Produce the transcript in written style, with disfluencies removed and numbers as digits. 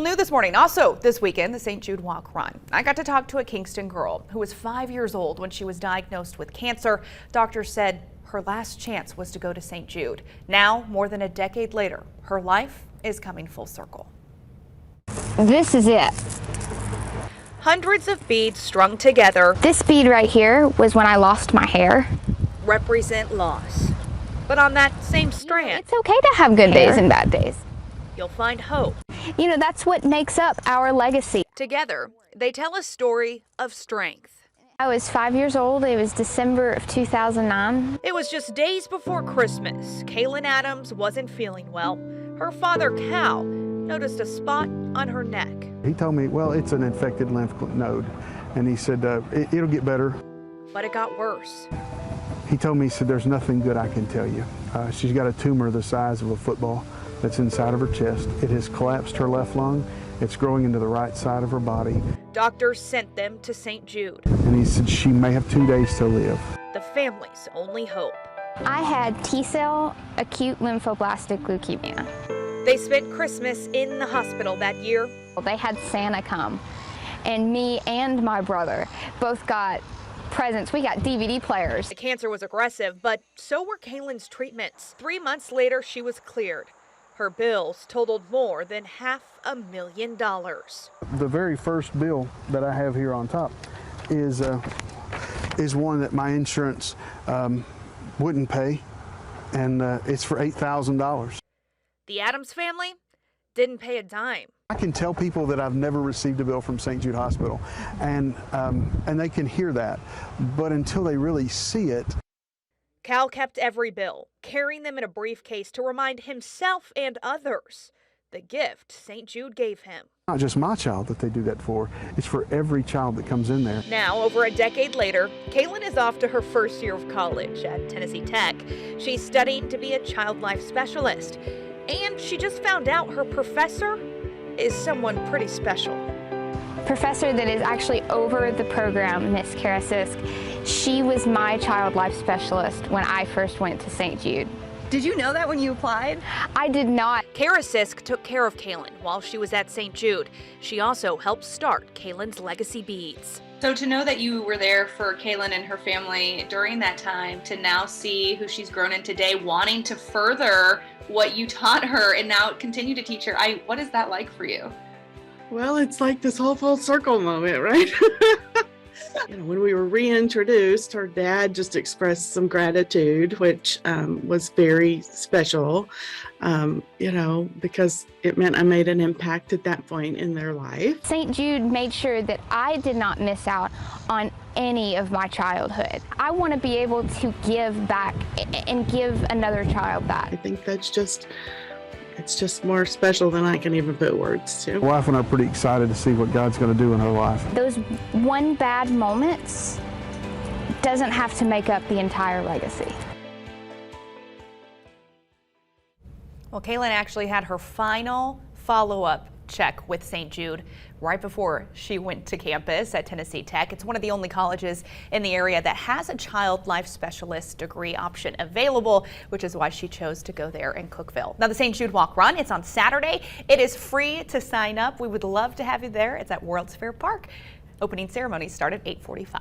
New this morning, also this weekend, the St. Jude Walk Run. I got to talk to a Kingston girl who was 5 years old when she was diagnosed with cancer. Doctors said her last chance was to go to St. Jude. Now, more than a decade later, her life is coming full circle. This is it. Hundreds of beads strung together. This bead right here was when I lost my hair. Represent loss. But on that same strand, It's okay to have good days and bad days. you'll find hope. You know, that's what makes up our legacy. Together, they tell a story of strength. I was 5 years old. It was December of 2009. It was just days before Christmas. Kaelyn Adams wasn't feeling well. Her father, Cal, noticed a spot on her neck. He told me, well, it's an infected lymph node. And he said, it'll get better. But it got worse. He told me, he said, there's nothing good I can tell you. She's got a tumor the size of a football that's inside of her chest. It has collapsed her left lung. It's growing into the right side of her body. Doctors sent them to St. Jude. And he said she may have 2 days to live. The family's only hope. I had T-cell acute lymphoblastic leukemia. They spent Christmas in the hospital that year. They had Santa come, and me and my brother both got presents. We got DVD players. The cancer was aggressive, but so were Kaelyn's treatments. 3 months later, she was cleared. Her bills totaled more than $500,000. The very first bill that I have here on top is one that my insurance wouldn't pay, and it's for $8,000. The Adams family didn't pay a dime. I can tell people that I've never received a bill from St. Jude Hospital, and they can hear that, but until they really see it. Cal kept every bill, carrying them in a briefcase to remind himself and others the gift St. Jude gave him. Not just my child that they do that for, it's for every child that comes in there. Now, over a decade later, Kaelyn is off to her first year of college at Tennessee Tech. She's studying to be a child life specialist, and she just found out her professor is someone pretty special. Professor that is actually over the program, Miss Karasisk, she was my child life specialist when I first went to St. Jude. Did you know that when you applied? I did not. Karasisk took care of Kaelyn while she was at St. Jude. She also helped start Kaelyn's legacy beads. So to know that you were there for Kaelyn and her family during that time, to now see who she's grown in today, wanting to further what you taught her and now continue to teach her, what is that like for you? Well, it's like this whole full circle moment, right? When we were reintroduced, her dad just expressed some gratitude, which was very special, because it meant I made an impact at that point in their life. St. Jude made sure that I did not miss out on any of my childhood. I want to be able to give back and give another child that. I think it's just more special than I can even put words to. My wife and I are pretty excited to see what God's going to do in her life. Those one bad moments doesn't have to make up the entire legacy. Well, Kaelyn actually had her final follow-up check with St. Jude right before she went to campus at Tennessee Tech. It's one of the only colleges in the area that has a child life specialist degree option available, which is why she chose to go there in Cookeville. Now, the St. Jude Walk Run, it's on Saturday. It is free to sign up. We would love to have you there. It's at World's Fair Park. Opening ceremonies start at 8:45.